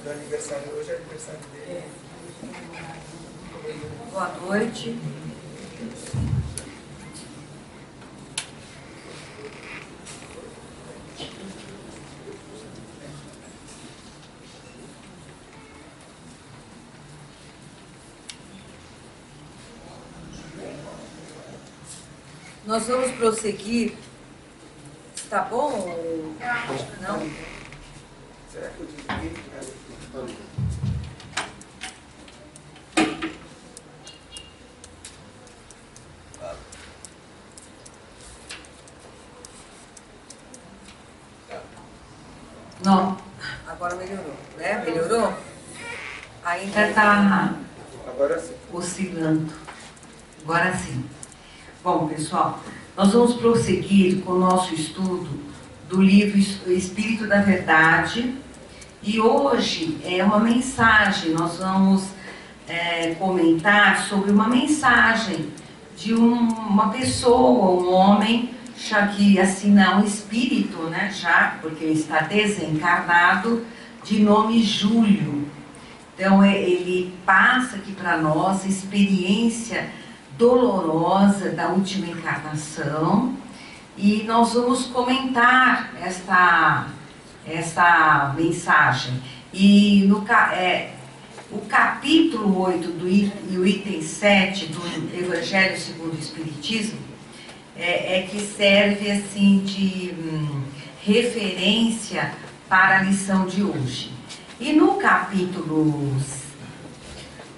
do aniversário, hoje é aniversário dele. Boa noite. Nós vamos prosseguir. Está bom? Não? Será que eu divido? Não. Agora melhorou, né? Melhorou? Ainda está Agora sim. oscilando. Agora sim. Bom, pessoal, nós vamos prosseguir com o nosso estudo do livro Espírito da Verdade. E hoje é uma mensagem, nós vamos comentar sobre uma mensagem de uma pessoa, um homem, já que assina um espírito, né, já, porque ele está desencarnado, de nome Júlio. Então ele passa aqui para nós a experiência dolorosa da última encarnação e nós vamos comentar esta mensagem. E o capítulo 8 e o item 7 do Evangelho segundo o Espiritismo que serve assim de referência para a lição de hoje. E no capítulo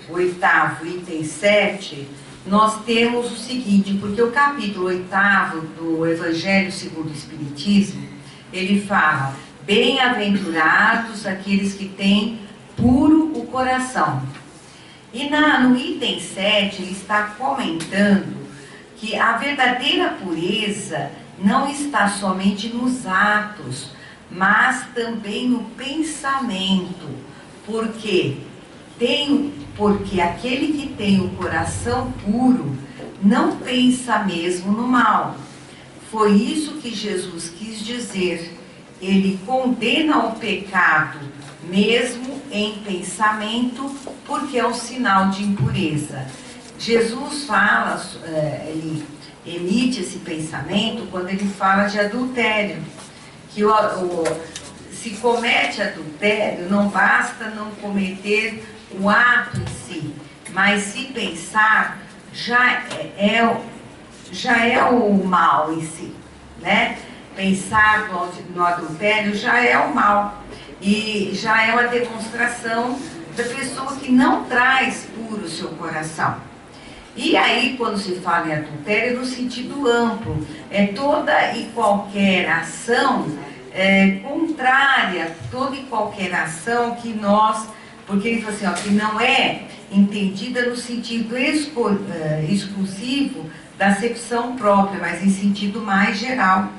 8º, item 7, nós temos o seguinte, porque o capítulo 8º do Evangelho segundo o Espiritismo, ele fala: bem-aventurados aqueles que têm puro o coração. E no item 7, ele está comentando que a verdadeira pureza não está somente nos atos, mas também no pensamento. Porque aquele que tem o coração puro não pensa mesmo no mal. Foi isso que Jesus quis dizer. Ele condena o pecado mesmo em pensamento, porque é um sinal de impureza. Jesus fala, ele emite esse pensamento quando ele fala de adultério, que se comete adultério, não basta não cometer o ato em si, mas se pensar, já é o mal em si, né? Pensar no adultério já é o mal, e já é uma demonstração da pessoa que não traz puro o seu coração. E aí, quando se fala em adultério, no sentido amplo, é toda e qualquer ação contrária, toda e qualquer ação que nós, porque ele fala assim, ó, que não é entendida no sentido exclusivo da acepção própria, mas em sentido mais geral.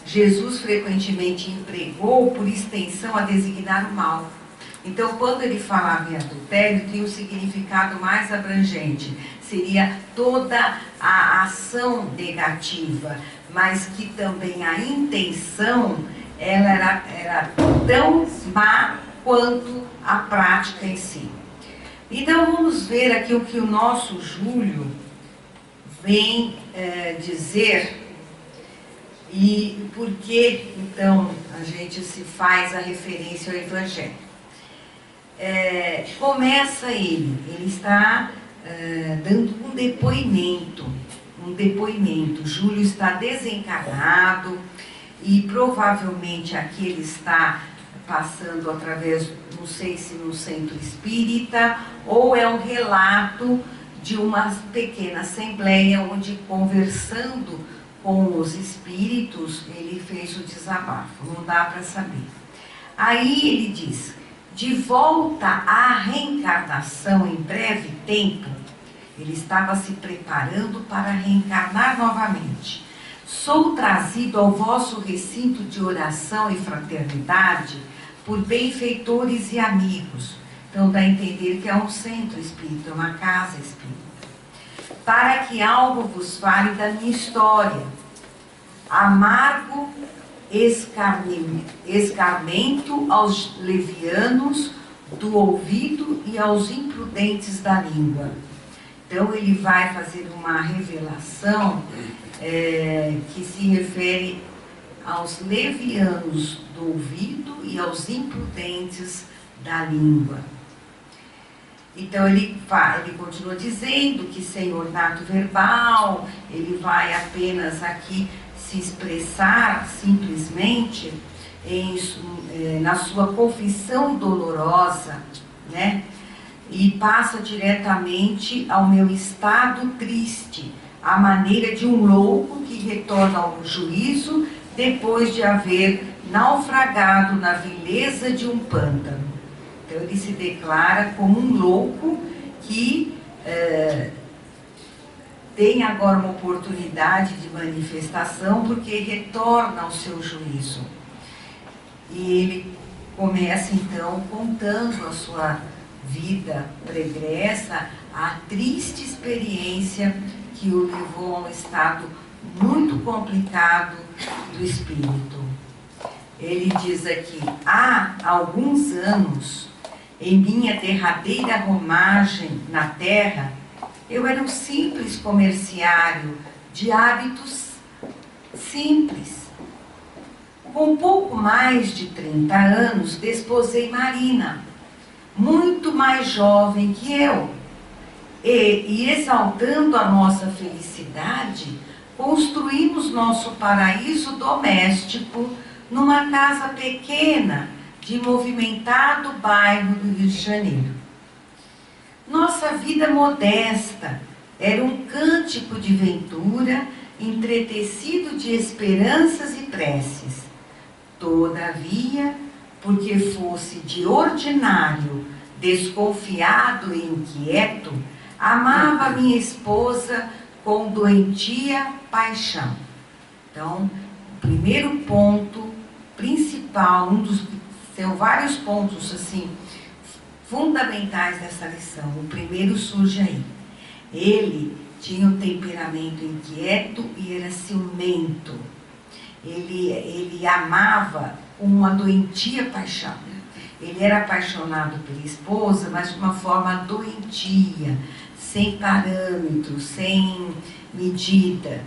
Jesus frequentemente empregou por extensão a designar o mal. Então, quando ele falava em adultério, tem um significado mais abrangente. Seria toda a ação negativa, mas que também a intenção ela era tão má quanto a prática em si. Então, vamos ver aqui o que o nosso Júlio vem dizer. E por que, então, a gente se faz a referência ao Evangelho? Começa ele está dando um depoimento. Júlio está desencarnado e provavelmente aqui ele está passando através, não sei se no centro espírita, ou é um relato de uma pequena assembleia onde, conversando com os espíritos, ele fez o desabafo, não dá para saber. Aí ele diz: de volta à reencarnação em breve tempo, ele estava se preparando para reencarnar novamente. Sou trazido ao vosso recinto de oração e fraternidade por benfeitores e amigos. Então dá a entender que é um centro espírita, uma casa espírita. Para que algo vos fale da minha história. Amargo escarmento aos levianos do ouvido e aos imprudentes da língua. Então ele vai fazer uma revelação que se refere aos levianos do ouvido e aos imprudentes da língua. Então ele continua dizendo que sem ornato verbal, ele vai apenas aqui se expressar simplesmente na sua confissão dolorosa, né? E passa diretamente ao meu estado triste, à maneira de um louco que retorna ao juízo depois de haver naufragado na vileza de um pântano. Então ele se declara como um louco que tem agora uma oportunidade de manifestação porque retorna ao seu juízo. E ele começa então contando a sua vida pregressa, a triste experiência que o levou a um estado muito complicado do espírito. Ele diz aqui: há alguns anos, em minha derradeira romagem na terra, eu era um simples comerciário de hábitos simples. Com pouco mais de 30 anos, desposei Marina, muito mais jovem que eu. E exaltando a nossa felicidade, construímos nosso paraíso doméstico numa casa pequena de movimentado bairro do Rio de Janeiro. Nossa vida modesta era um cântico de ventura entretecido de esperanças e preces. Todavia, porque fosse de ordinário, desconfiado e inquieto, amava minha esposa com doentia paixão. Então, o primeiro ponto principal, são vários pontos assim fundamentais dessa lição. O primeiro surge aí. Ele tinha um temperamento inquieto e era ciumento. Ele amava com uma doentia paixão. Ele era apaixonado pela esposa, mas de uma forma doentia, sem parâmetro, sem medida.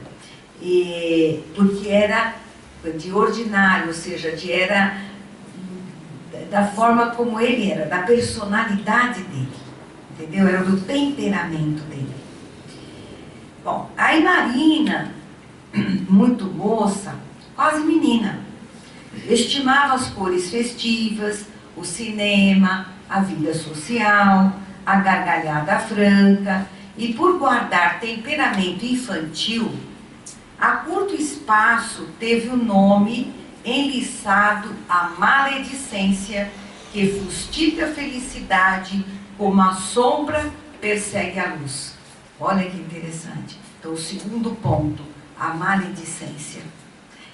Porque era de ordinário, ou seja, era da forma como ele era, da personalidade dele, entendeu? Era do temperamento dele. Bom, aí Marina, muito moça, quase menina, estimava as cores festivas, o cinema, a vida social, a gargalhada franca, e por guardar temperamento infantil, a curto espaço teve o nome enliçado à maledicência, que fustiga a felicidade como a sombra persegue a luz. Olha que interessante. Então, o segundo ponto, a maledicência.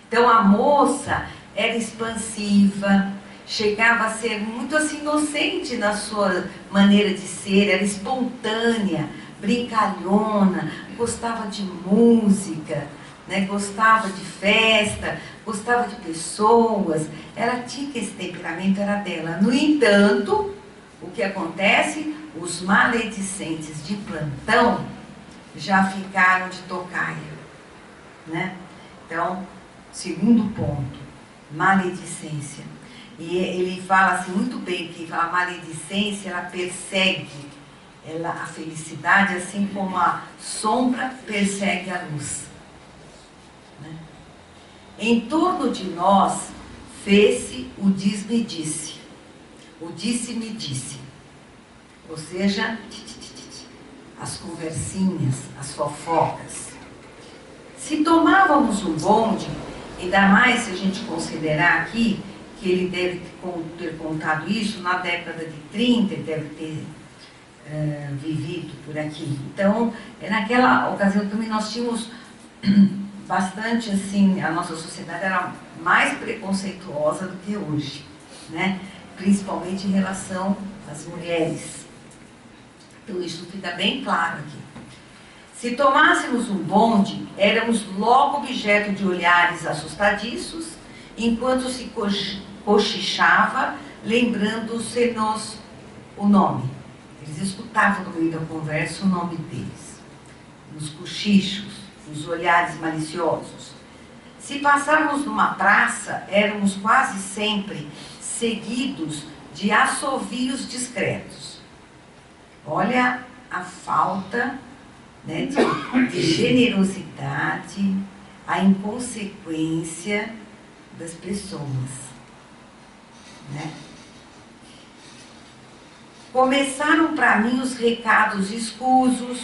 Então, a moça era expansiva, chegava a ser muito assim inocente na sua maneira de ser, era espontânea, brincalhona, gostava de música, né? Gostava de festa, gostava de pessoas, ela tinha que esse temperamento era dela. No entanto, o que acontece? Os maledicentes de plantão já ficaram de tocaia, né? Então, segundo ponto, maledicência. E ele fala assim muito bem, que a maledicência, ela persegue a felicidade, assim como a sombra persegue a luz. Né? Em torno de nós fez-se o diz-me-disse, o disse-me-disse. Ou seja, as conversinhas, as fofocas. Se tomávamos um bonde, ainda mais se a gente considerar aqui que ele deve ter contado isso na década de 30, ele deve ter vivido por aqui. Então, naquela ocasião também nós tínhamos bastante, assim, a nossa sociedade era mais preconceituosa do que hoje, né? Principalmente em relação às mulheres. Então, isso fica bem claro aqui. Se tomássemos um bonde, éramos logo objeto de olhares assustadiços, enquanto se cochichava, lembrando-se-nos o nome. Eles escutavam no meio da conversa o nome deles. Nos cochichos, nos olhares maliciosos. Se passarmos numa praça, éramos quase sempre seguidos de assovios discretos. Olha a falta, né, de generosidade, a inconsequência das pessoas, né? Começaram para mim os recados escusos,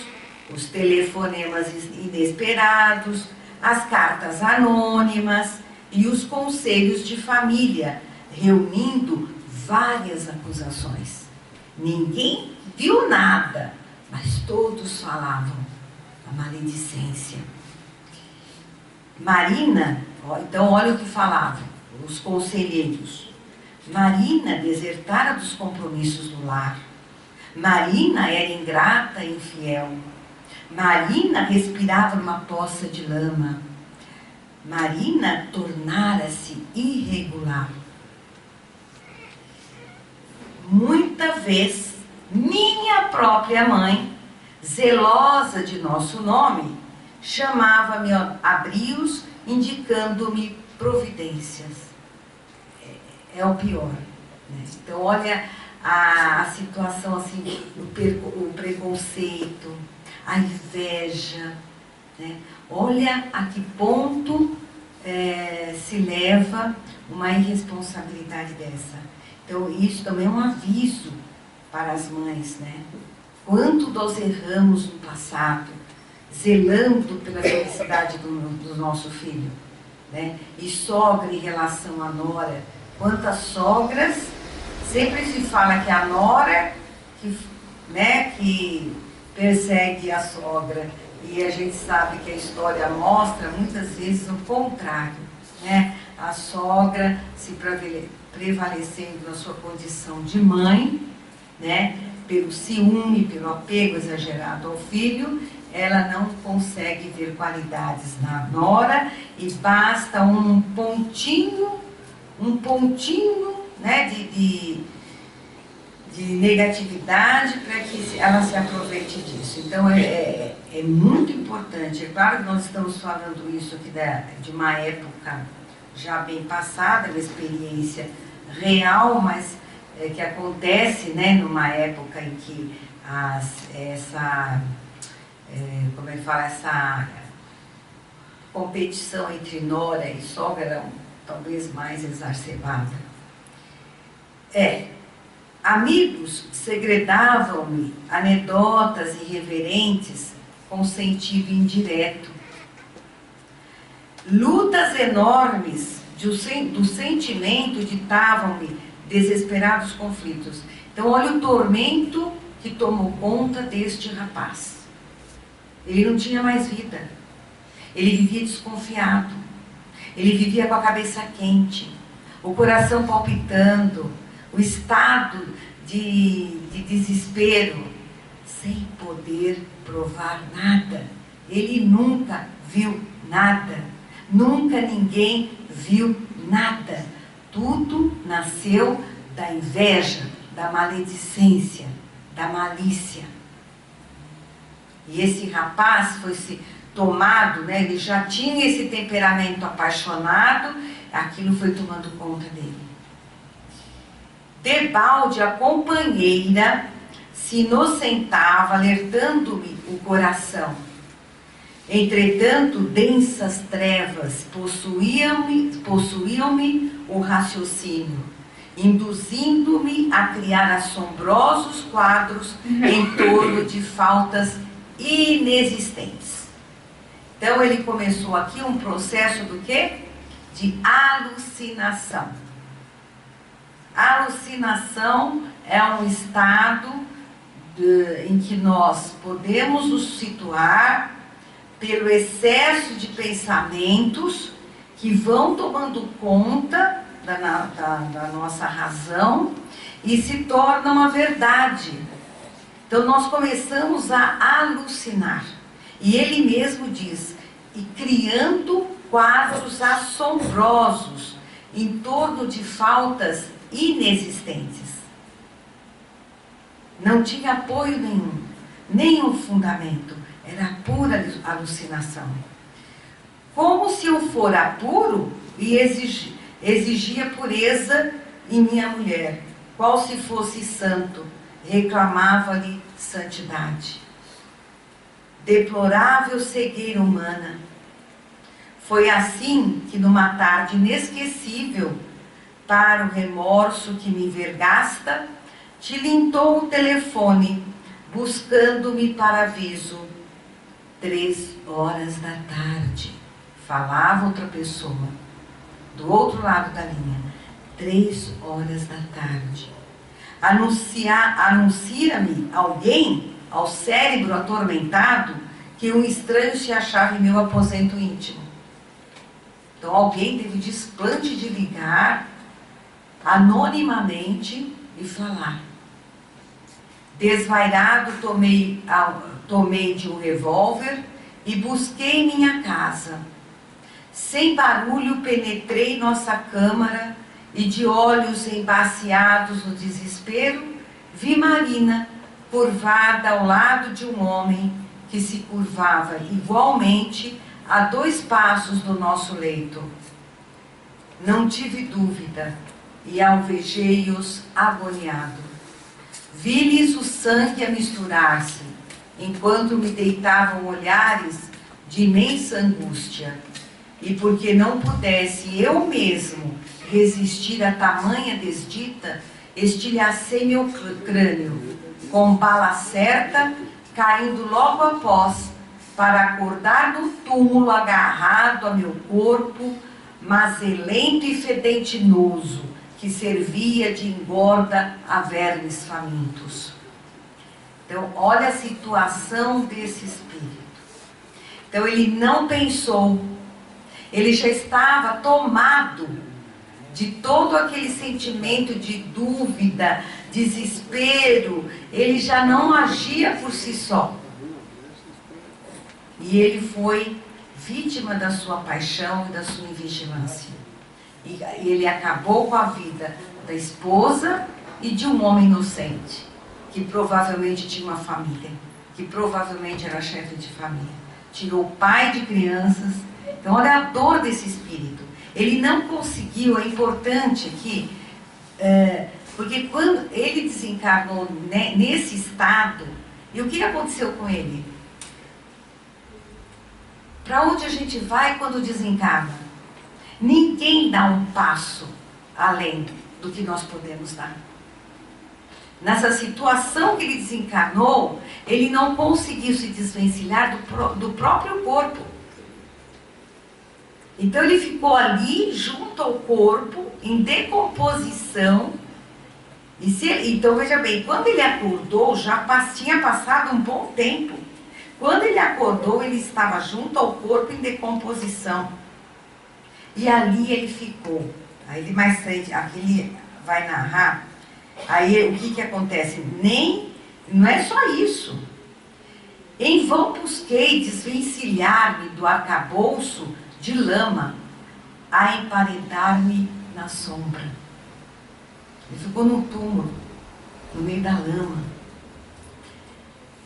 os telefonemas inesperados, as cartas anônimas e os conselhos de família, reunindo várias acusações. Ninguém viu nada, mas todos falavam a maledicência. Marina, então olha o que falavam os conselheiros. Marina desertara dos compromissos do lar. Marina era ingrata e infiel. Marina respirava numa poça de lama. Marina tornara-se irregular. Muita vez, minha própria mãe, zelosa de nosso nome, chamava-me a brios, indicando-me providências. É o pior, né? Então, olha a situação assim, o preconceito, a inveja, né? Olha a que ponto se leva uma irresponsabilidade dessa. Então, isso também é um aviso para as mães, né? Quanto nós erramos no passado, zelando pela felicidade do nosso filho, né? E sogra em relação à nora. Quantas sogras, sempre se fala que a nora que persegue a sogra. E a gente sabe que a história mostra muitas vezes o contrário, né? A sogra se prevalecendo na sua condição de mãe, né? Pelo ciúme, pelo apego exagerado ao filho, ela não consegue ver qualidades na nora e basta um pontinho, né, de negatividade para que ela se aproveite disso. Então é muito importante. É claro que nós estamos falando isso aqui de uma época já bem passada, uma experiência real, mas que acontece, né, numa época em que essa competição entre nora e sogra era talvez mais exacerbada. Amigos segredavam-me anedotas irreverentes com sentido indireto. Lutas enormes do sentimento ditavam-me desesperados conflitos. Então, olha o tormento que tomou conta deste rapaz. Ele não tinha mais vida. Ele vivia desconfiado. Ele vivia com a cabeça quente, o coração palpitando, o estado de desespero, sem poder provar nada. Ele nunca viu nada. Nunca ninguém viu nada. Tudo nasceu da inveja, da maledicência, da malícia. E esse rapaz foi se tomado, né? Ele já tinha esse temperamento apaixonado, aquilo foi tomando conta dele. Debalde, a companheira se inocentava, alertando-me o coração. Entretanto, densas trevas possuíam-me o raciocínio, induzindo-me a criar assombrosos quadros em torno de faltas inexistentes. Então, ele começou aqui um processo do quê? De alucinação. A alucinação é um estado em que nós podemos nos situar pelo excesso de pensamentos que vão tomando conta da nossa razão e se tornam a verdade. Então nós começamos a alucinar. E ele mesmo diz, e criando quadros assombrosos em torno de faltas inexistentes. Não tinha apoio nenhum fundamento. Era pura alucinação. Como se eu fora puro e exigia pureza em minha mulher, qual se fosse santo, reclamava-lhe santidade. Deplorável cegueira humana. Foi assim que numa tarde inesquecível, para o remorso que me vergasta, tilintou o telefone, buscando-me para aviso. 3 horas da tarde. Falava outra pessoa, do outro lado da linha. 3 horas da tarde. Anuncia-me alguém, ao cérebro atormentado, que um estranho se achava em meu aposento íntimo. Então alguém teve o desplante de ligar anonimamente e falar. Desvairado, tomei de um revólver e busquei minha casa. Sem barulho penetrei nossa câmara e de olhos embaciados no desespero, vi Marina curvada ao lado de um homem que se curvava igualmente a 2 passos do nosso leito. Não tive dúvida e alvejei-os agoniado. Vi-lhes o sangue a misturar-se, enquanto me deitavam olhares de imensa angústia. E porque não pudesse eu mesmo resistir a tamanha desdita, estilhacei meu crânio, com bala certa, caindo logo após, para acordar no túmulo agarrado a meu corpo, mazelento e fedentinoso, que servia de engorda a vermes famintos. Então, olha a situação desse espírito. Então, ele não pensou, ele já estava tomado de todo aquele sentimento de dúvida, desespero, ele já não agia por si só. E ele foi vítima da sua paixão e da sua invigilância. E ele acabou com a vida da esposa e de um homem inocente, que provavelmente tinha uma família, que provavelmente era chefe de família. Tirou o pai de crianças. Então, olha a dor desse espírito. Ele não conseguiu, é importante aqui, porque quando ele desencarnou nesse estado, e o que aconteceu com ele? Para onde a gente vai quando desencarna? Ninguém dá um passo além do que nós podemos dar. Nessa situação que ele desencarnou, ele não conseguiu se desvencilhar do próprio corpo. Então ele ficou ali junto ao corpo, em decomposição. Então veja bem, quando ele acordou, já tinha passado um bom tempo. Quando ele acordou, ele estava junto ao corpo em decomposição. E ali ele ficou. Aí ele mais frente, aqui ele vai narrar. Aí o que acontece? Não é só isso. Em vão busquei desvencilhar-me do arcabouço de lama, a emparedar-me na sombra. Ele ficou no túmulo, no meio da lama.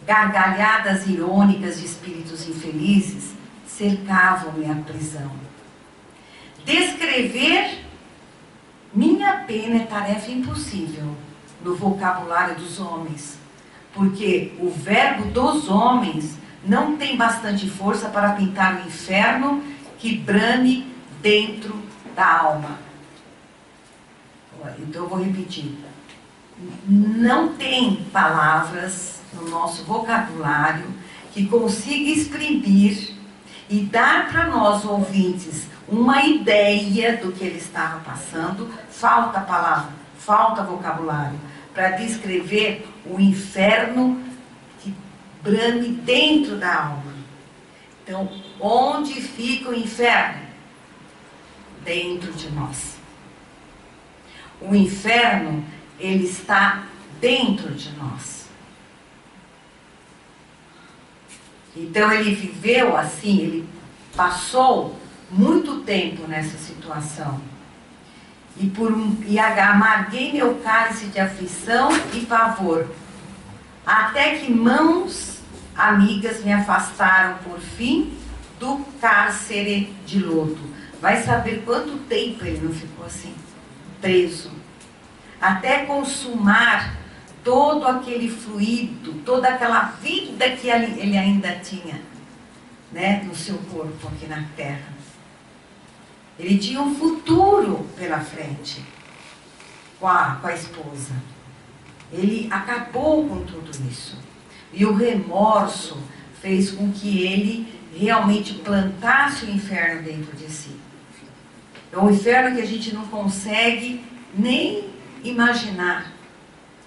Gargalhadas irônicas de espíritos infelizes cercavam-me a prisão. Descrever minha pena é tarefa impossível no vocabulário dos homens, porque o verbo dos homens não tem bastante força para pintar o inferno que brame dentro da alma. Então eu vou repetir. Não tem palavras no nosso vocabulário que consiga exprimir e dar para nós, ouvintes, uma ideia do que ele estava passando. Falta palavra, falta vocabulário para descrever o inferno que brame dentro da alma. Então, onde fica o inferno? Dentro de nós. O inferno, ele está dentro de nós. Então, ele viveu assim, ele passou muito tempo nessa situação. E amarguei meu cálice de aflição e pavor. até que mãos amigas me afastaram por fim do cárcere de lodo. Vai saber quanto tempo ele não ficou assim, preso, até consumar todo aquele fluido, toda aquela vida que ele ainda tinha, né, no seu corpo aqui na terra. Ele tinha um futuro pela frente com a esposa. Ele acabou com tudo isso. E o remorso fez com que ele realmente plantasse o inferno dentro de si. É um inferno que a gente não consegue nem imaginar.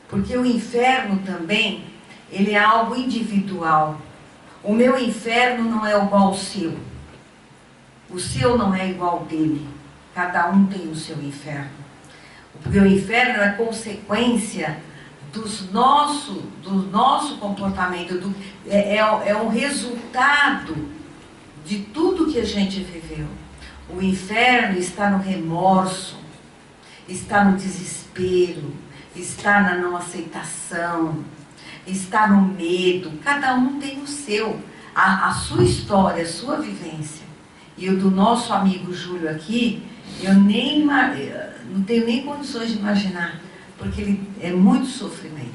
Porque o inferno também, ele é algo individual. O meu inferno não é igual ao seu. O seu não é igual ao dele. Cada um tem o seu inferno. Porque o inferno é consequência do nosso comportamento, é um resultado de tudo que a gente viveu. O inferno está no remorso, está no desespero, está na não aceitação, está no medo. Cada um tem o seu, a sua história, a sua vivência. E o do nosso amigo Júlio aqui, eu não tenho nem condições de imaginar, porque ele é muito sofrimento.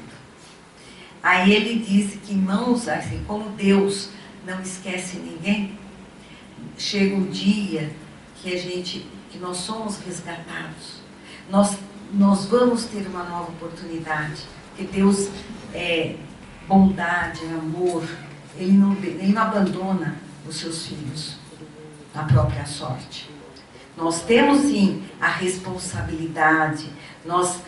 Aí ele disse que mãos, assim, como Deus não esquece ninguém, chega um dia que nós somos resgatados. Nós vamos ter uma nova oportunidade, porque Deus é bondade, é amor. Ele não abandona os seus filhos à própria sorte. Nós temos sim a responsabilidade, nós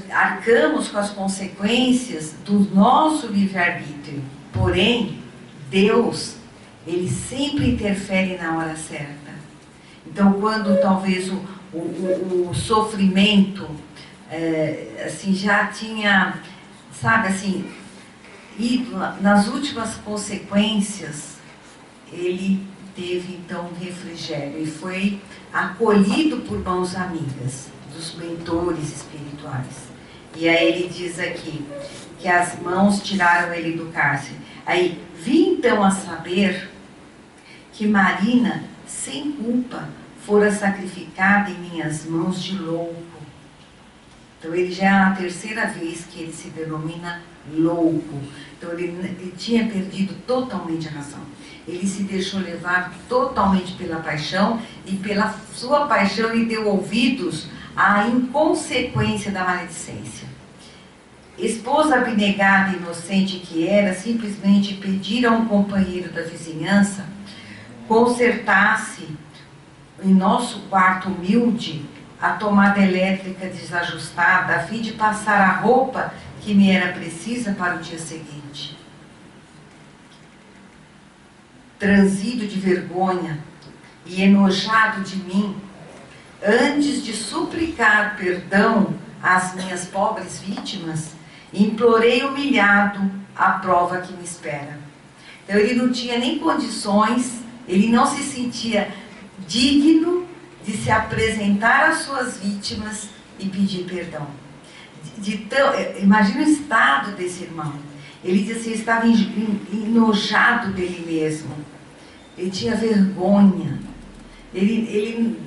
arcamos com as consequências do nosso livre-arbítrio. Porém, Deus, Ele sempre interfere na hora certa. Então, quando talvez o sofrimento, assim, já tinha, sabe, assim, ido nas últimas consequências, Ele teve então um refrigério e foi acolhido por mãos amigas, dos mentores espirituais. E aí ele diz aqui que as mãos tiraram ele do cárcere. Aí vim então a saber que Marina, sem culpa, fora sacrificada em minhas mãos de louco. Então ele já é a terceira vez que ele se denomina louco. Então ele tinha perdido totalmente a razão. Ele se deixou levar totalmente pela paixão, e pela sua paixão ele deu ouvidos à inconsequência da maledicência. Esposa abnegada e inocente que era, simplesmente pedir a um companheiro da vizinhança consertasse em nosso quarto humilde a tomada elétrica desajustada, a fim de passar a roupa que me era precisa para o dia seguinte. Transido de vergonha e enojado de mim, antes de suplicar perdão às minhas pobres vítimas, implorei humilhado a prova que me espera. Então ele não tinha nem condições, ele não se sentia digno de se apresentar às suas vítimas e pedir perdão. Imagina o estado desse irmão. Ele disse assim, ele estava enojado dele mesmo. Ele tinha vergonha. Ele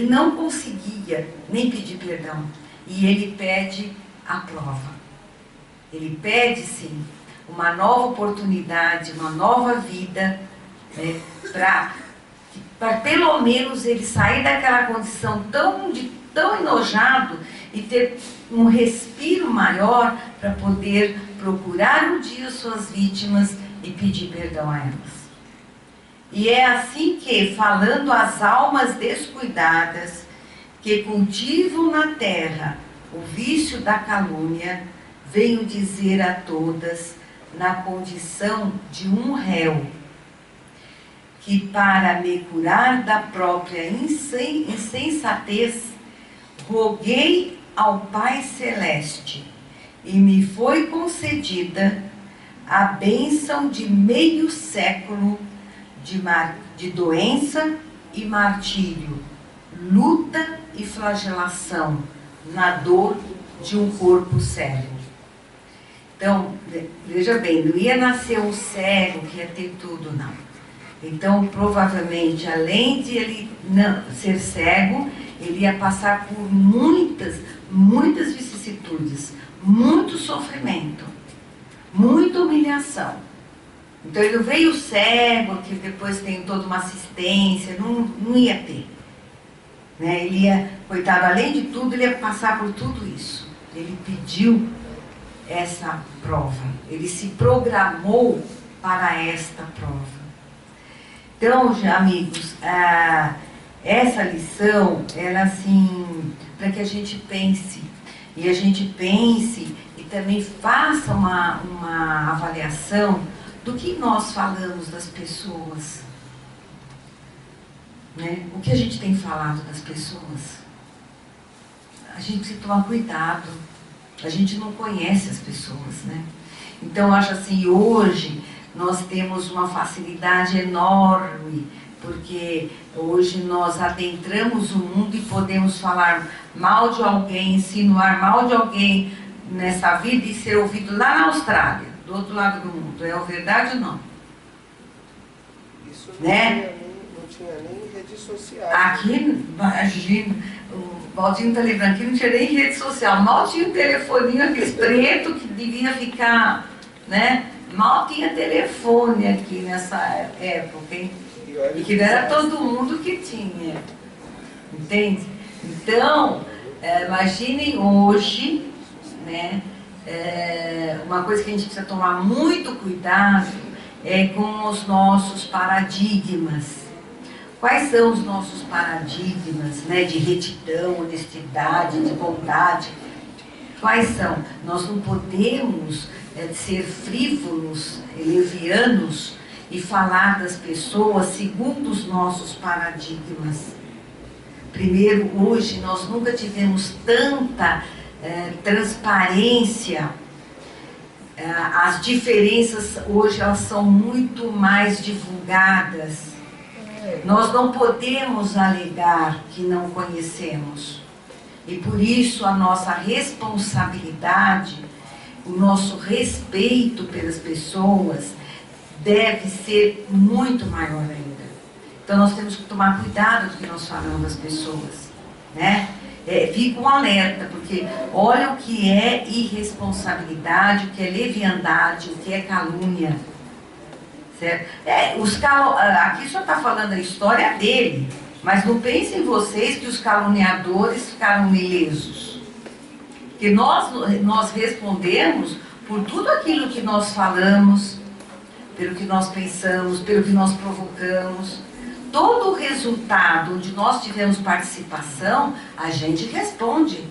não conseguia nem pedir perdão. E ele pede a prova. Ele pede, sim, uma nova oportunidade, uma nova vida, né, para pelo menos ele sair daquela condição tão enojado e ter um respiro maior para poder procurar um dia suas vítimas e pedir perdão a elas. E é assim que, falando às almas descuidadas, que cultivam na terra o vício da calúnia, venho dizer a todas, na condição de um réu, que para me curar da própria insensatez, roguei ao Pai Celeste, e me foi concedida a bênção de meio século de doença e martírio, luta e flagelação, na dor de um corpo cego. Então, veja bem, não ia nascer um cego que ia ter tudo, não. Então, provavelmente, além de ele não ser cego, ele ia passar por muitas vicissitudes, muito sofrimento, muita humilhação. Então, ele não veio cego, que depois tem toda uma assistência, não ia ter. Né? Ele ia, coitado, além de tudo, ele ia passar por tudo isso. Ele pediu essa prova, ele se programou para esta prova. Então, amigos, essa lição, ela assim, para que a gente pense, e a gente pense e também faça uma avaliação do que nós falamos das pessoas, né? O que a gente tem falado das pessoas. A gente precisa tomar cuidado, a gente não conhece as pessoas, né? Então, eu acho assim, hoje nós temos uma facilidade enorme, porque hoje nós adentramos o mundo e podemos falar mal de alguém, insinuar mal de alguém nessa vida e ser ouvido lá na Austrália, do outro lado do mundo. É verdade ou não? Isso Né? não tinha nem rede social. Aqui, imagina, o Valdinho está lembrando que não tinha nem rede social, mal tinha um telefoninho, aqueles preto que devia ficar, né? Mal tinha telefone aqui nessa época, hein? E que não era todo mundo que tinha, entende? Então, imaginem hoje, né? Uma coisa que a gente precisa tomar muito cuidado é com os nossos paradigmas. Quais são os nossos paradigmas, né, de retidão, honestidade, de bondade? Quais são? Nós não podemos ser frívolos, levianos e falar das pessoas segundo os nossos paradigmas. Primeiro, hoje nós nunca tivemos tanta transparência. As diferenças hoje elas são muito mais divulgadas. Nós não podemos alegar que não conhecemos. E por isso a nossa responsabilidade, o nosso respeito pelas pessoas deve ser muito maior ainda. Então nós temos que tomar cuidado do que nós falamos das pessoas, né? Fica um alerta, porque olha o que é irresponsabilidade, o que é leviandade, o que é calúnia. Certo? Aqui só está falando a história dele, mas não pensem vocês que os caluniadores ficaram ilesos. Que nós respondemos por tudo aquilo que nós falamos, pelo que nós pensamos, pelo que nós provocamos. Todo o resultado onde nós tivemos participação, a gente responde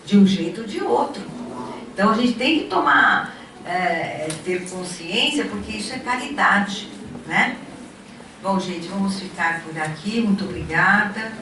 de um jeito ou de outro. Então a gente tem que ter consciência, porque isso é caridade, né? Bom, gente, vamos ficar por aqui. Muito obrigada.